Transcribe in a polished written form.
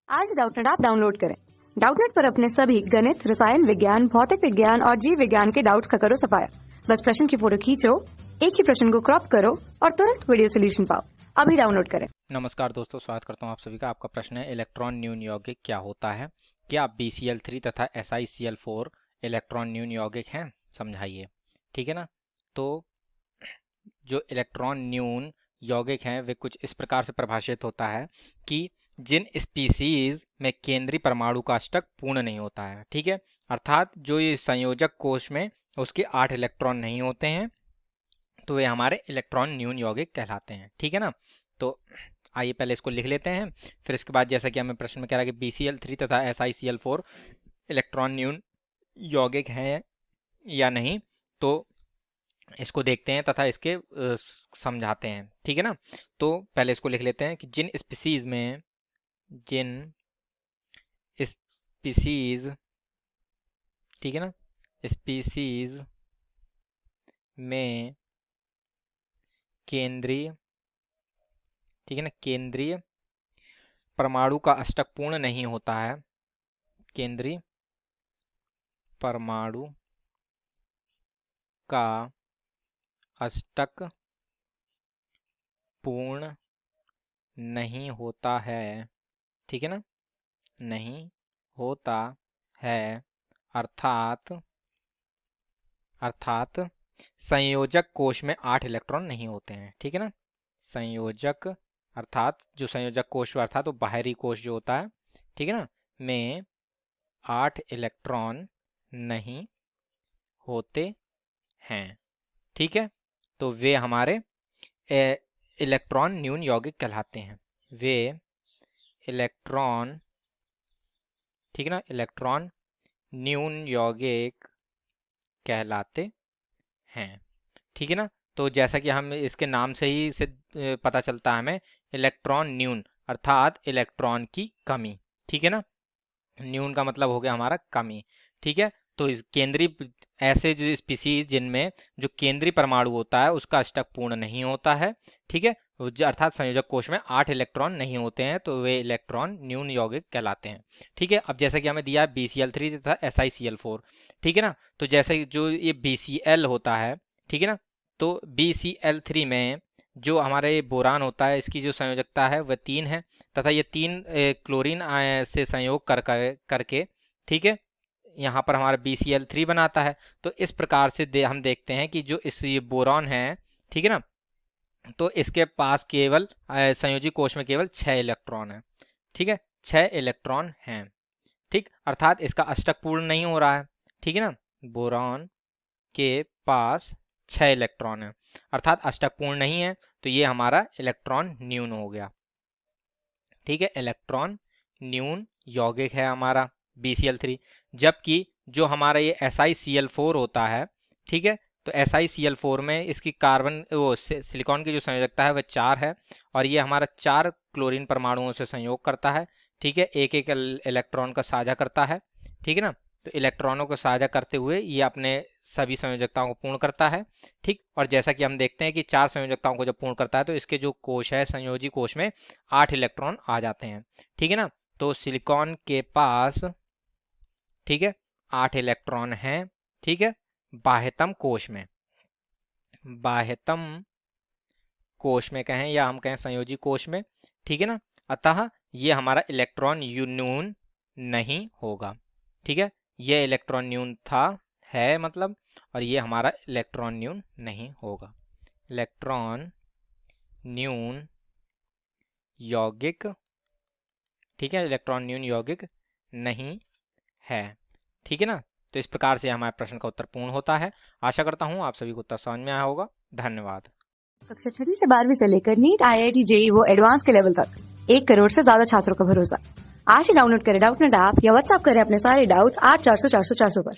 आज Doubtnut app download करें। Doubtnut पर अपने सभी गणित, रसायन विज्ञान, भौतिक विज्ञान और जीव विज्ञान के डाउट्स का करो सफाया। बस प्रश्न की फोटो खींचो, एक ही प्रश्न को क्रॉप करो और तुरंत वीडियो सोल्यूशन पाओ। अभी डाउनलोड करें। नमस्कार दोस्तों, स्वागत करता हूं आप सभी का। आपका प्रश्न है इलेक्ट्रॉन न्यून यौगिक क्या होता है? क्या BCl3 तथा SiCl4 इलेक्ट्रॉन न्यून यौगिक हैं? समझाइए। ठीक है ना। तो जो इलेक्ट्रॉन न्यून यौगिक हैं वे कुछ इस प्रकार से परिभाषित होता है कि जिन स्पीसीज में केंद्रीय परमाणु का अष्टक पूर्ण नहीं होता है। ठीक है, अर्थात जो ये संयोजक कोश में उसके 8 इलेक्ट्रॉन नहीं होते हैं तो वे हमारे इलेक्ट्रॉन न्यून यौगिक कहलाते हैं। ठीक है ना। तो आइए पहले इसको लिख लेते हैं, फिर इसके बाद जैसा कि हमें प्रश्न में कह रहा है कि BCl3 तथा SiCl4 इलेक्ट्रॉन न्यून यौगिक हैं या नहीं, तो इसको देखते हैं तथा इसके समझाते हैं। ठीक है ना। तो पहले इसको लिख लेते हैं कि जिन स्पीसीज ठीक है ना, स्पीसीज में केंद्रीय, ठीक है ना, केंद्रीय परमाणु का अष्टक पूर्ण नहीं होता है, केंद्रीय परमाणु का अष्टक पूर्ण नहीं होता है, ठीक है ना, नहीं होता है, अर्थात संयोजक कोश में 8 इलेक्ट्रॉन नहीं होते हैं। ठीक है ना। संयोजक अर्थात जो संयोजक कोश अर्थात वो बाहरी कोश जो होता है, ठीक है ना, में 8 इलेक्ट्रॉन नहीं होते हैं। ठीक है। तो वे हमारे इलेक्ट्रॉन न्यून यौगिक कहलाते हैं। वे इलेक्ट्रॉन, ठीक है ना, इलेक्ट्रॉन न्यून यौगिक कहलाते हैं। ठीक है ना। तो जैसा कि हम इसके नाम से ही पता चलता है हमें, इलेक्ट्रॉन न्यून अर्थात इलेक्ट्रॉन की कमी। ठीक है ना। न्यून का मतलब हो गया हमारा कमी। ठीक है। तो इस केंद्रीय ऐसे जो स्पीसीज जिनमें जो केंद्रीय परमाणु होता है उसका अष्टक पूर्ण नहीं होता है, ठीक है, अर्थात संयोजक कोश में 8 इलेक्ट्रॉन नहीं होते हैं, तो वे इलेक्ट्रॉन न्यून यौगिक कहलाते हैं। ठीक है। अब जैसा कि हमें दिया है BCl3 तथा SiCl4, ठीक है ना। तो जैसे जो ये BCl होता है, ठीक है ना, तो BCl3 में जो हमारे बोरान होता है इसकी जो संयोजकता है वह 3 है तथा ये 3 क्लोरीन से संयोग करके, ठीक है, यहाँ पर हमारा BCl3 बनाता है। तो इस प्रकार से हम देखते हैं कि जो ये बोरॉन है, ठीक है ना, तो इसके पास केवल संयोजी कोश में केवल 6 इलेक्ट्रॉन है। ठीक है, 6 इलेक्ट्रॉन हैं। ठीक, अर्थात इसका अष्टक पूर्ण नहीं हो रहा है। ठीक है ना। बोरॉन के पास 6 इलेक्ट्रॉन है अर्थात अष्टक पूर्ण नहीं है, तो ये हमारा इलेक्ट्रॉन न्यून हो गया। ठीक है, इलेक्ट्रॉन न्यून यौगिक है हमारा BCl3। जबकि जो हमारा ये SiCl4 होता है, ठीक है, तो SiCl4 में इसकी कार्बन वो सिलिकॉन की जो संयोजकता है वह 4 है और ये हमारा 4 क्लोरीन परमाणुओं से संयोग करता है। ठीक है, एक एक इलेक्ट्रॉन का साझा करता है। ठीक है ना। तो इलेक्ट्रॉनों को साझा करते हुए ये अपने सभी संयोजकताओं को पूर्ण करता है। ठीक, और जैसा कि हम देखते हैं कि 4 संयोजकताओं को जब पूर्ण करता है तो इसके जो कोश है संयोजी कोश में 8 इलेक्ट्रॉन आ जाते हैं। ठीक है ना। तो सिलिकॉन के पास, ठीक है, 8 इलेक्ट्रॉन हैं। ठीक है, बाह्यतम कोश में, बाह्यतम कोश में कहें या हम कहें संयोजी कोश में, ठीक है ना, अतः ये हमारा इलेक्ट्रॉन न्यून नहीं होगा। ठीक है, ये इलेक्ट्रॉन न्यून था, है मतलब, और ये हमारा इलेक्ट्रॉन न्यून नहीं होगा। इलेक्ट्रॉन न्यून यौगिक, ठीक है, इलेक्ट्रॉन न्यून यौगिक नहीं है। ठीक है ना। तो इस प्रकार से हमारे प्रश्न का उत्तर पूर्ण होता है। आशा करता हूँ आप सभी को उत्तर समझ में आया होगा। धन्यवाद। कक्षा 6 से 12वीं से लेकर नीट, IIT, JEE वो एडवांस के लेवल तक 1 करोड़ से ज्यादा छात्रों का भरोसा। आज ही डाउनलोड करें डाउटनेट ऐप या व्हाट्सएप करें अपने सारे डाउट्स 8400 400 400 पर।